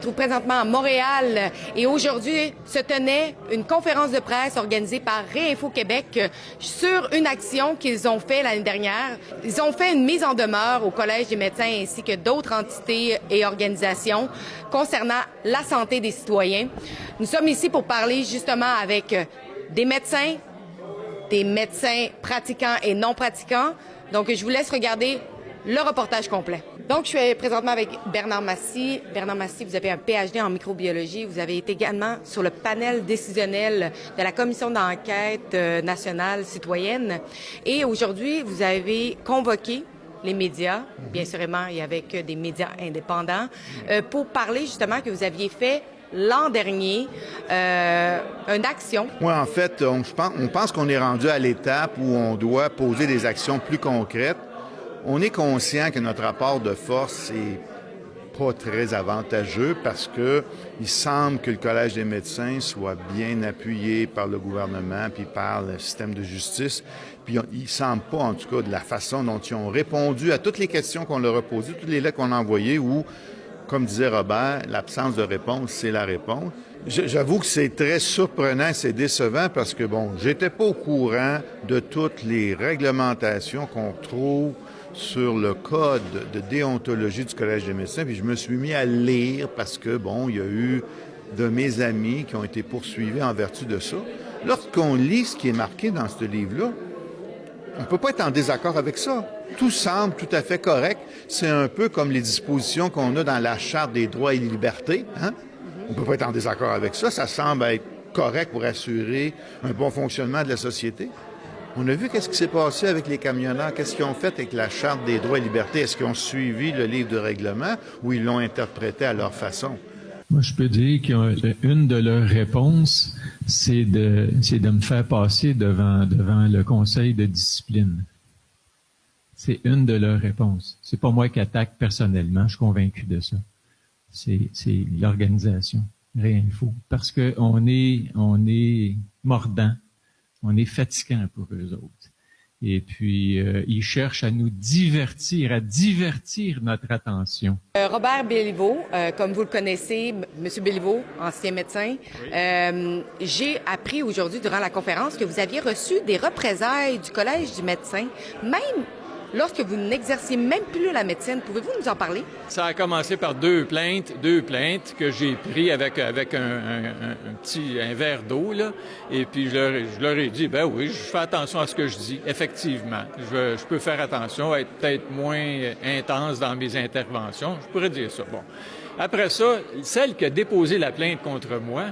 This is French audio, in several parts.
Je me trouve présentement à Montréal et aujourd'hui se tenait une conférence de presse organisée par Réinfo Québec sur une action qu'ils ont fait l'année dernière. Ils ont fait une mise en demeure au Collège des médecins ainsi que d'autres entités et organisations concernant la santé des citoyens. Nous sommes ici pour parler justement avec des médecins pratiquants et non pratiquants. Donc, je vous laisse regarder le reportage complet. Donc, je suis présentement avec Bernard Massy. Bernard Massy, vous avez un PhD en microbiologie. Vous avez été également sur le panel décisionnel de la Commission d'enquête nationale citoyenne. Et aujourd'hui, vous avez convoqué les médias, bien sûrement, et avec des médias indépendants, pour parler justement que vous aviez fait l'an dernier une action. Oui, en fait, on pense qu'on est rendu à l'étape où on doit poser des actions plus concrètes. On est conscient que notre rapport de force n'est pas très avantageux parce que il semble que le Collège des médecins soit bien appuyé par le gouvernement puis par le système de justice. Puis il ne semble pas, en tout cas, de la façon dont ils ont répondu à toutes les questions qu'on leur a posées, toutes les lettres qu'on a envoyées où, comme disait Robert, l'absence de réponse, c'est la réponse. J'avoue que c'est très surprenant, c'est décevant parce que, bon, j'étais pas au courant de toutes les réglementations qu'on trouve sur le code de déontologie du Collège des médecins, puis je me suis mis à lire parce que, bon, il y a eu de mes amis qui ont été poursuivis en vertu de ça. Lorsqu'on lit ce qui est marqué dans ce livre-là, on ne peut pas être en désaccord avec ça. Tout semble tout à fait correct. C'est un peu comme les dispositions qu'on a dans la Charte des droits et libertés. Hein? On ne peut pas être en désaccord avec ça. Ça semble être correct pour assurer un bon fonctionnement de la société. On a vu qu'est-ce qui s'est passé avec les camionneurs, qu'est-ce qu'ils ont fait avec la Charte des droits et libertés. Est-ce qu'ils ont suivi le livre de règlement ou ils l'ont interprété à leur façon? Moi, je peux dire qu'une de leurs réponses, c'est de me faire passer devant le conseil de discipline. C'est une de leurs réponses. C'est pas moi qui attaque personnellement, je suis convaincu de ça. C'est l'organisation, Réinfo. Parce que on est mordant, on est fatigant pour eux autres. Et puis, ils cherchent à nous divertir, à divertir notre attention. Robert Béliveau, comme vous le connaissez, M. Béliveau, ancien médecin, oui. J'ai appris aujourd'hui, durant la conférence, que vous aviez reçu des représailles du Collège du médecin, même lorsque vous n'exerciez même plus la médecine. Pouvez-vous nous en parler? Ça a commencé par deux plaintes que j'ai pris avec un verre d'eau, là. Et puis, je leur ai dit, ben oui, je fais attention à ce que je dis. Effectivement, je peux faire attention, être peut-être moins intense dans mes interventions. Je pourrais dire ça. Bon. Après ça, celle qui a déposé la plainte contre moi,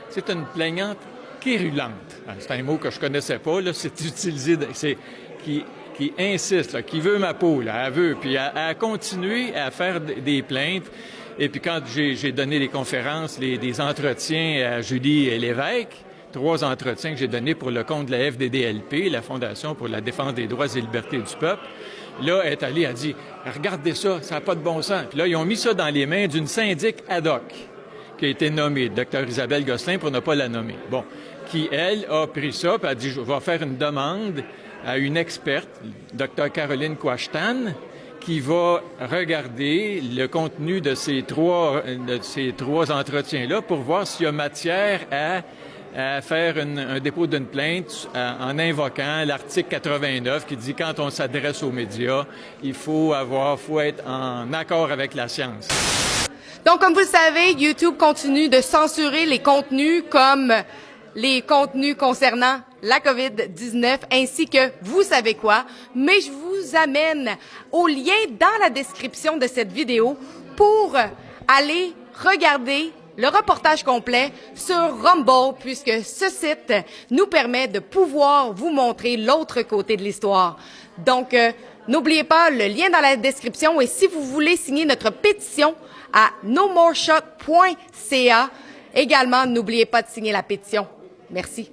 c'est une plaignante quérulente. C'est un mot que je connaissais pas, là. C'est utilisé, qui insiste, là, qui veut ma peau, là, elle veut. Puis elle a continué à faire des plaintes. Et puis quand j'ai donné les conférences, des entretiens à Julie Lévesque, 3 entretiens que j'ai donnés pour le compte de la FDDLP, la Fondation pour la défense des droits et libertés du peuple, là, elle est allée, elle a dit « Regardez ça, ça n'a pas de bon sens. » Puis là, ils ont mis ça dans les mains d'une syndic ad hoc qui a été nommée, Dr Isabelle Gosselin, pour ne pas la nommer. Bon, qui, elle, a pris ça, puis a dit « Je vais faire une demande à une experte, Dr Caroline Quashtan, qui va regarder le contenu de ces trois entretiens-là pour voir s'il y a matière à faire un dépôt d'une plainte en invoquant l'article 89 qui dit quand on s'adresse aux médias, il faut être en accord avec la science. Donc, comme vous le savez, YouTube continue de censurer les contenus comme les contenus concernant la COVID-19 ainsi que vous savez quoi, mais je vous amène au lien dans la description de cette vidéo pour aller regarder le reportage complet sur Rumble puisque ce site nous permet de pouvoir vous montrer l'autre côté de l'histoire. Donc, n'oubliez pas le lien dans la description et si vous voulez signer notre pétition à nomoreshot.ca, également, n'oubliez pas de signer la pétition. Merci.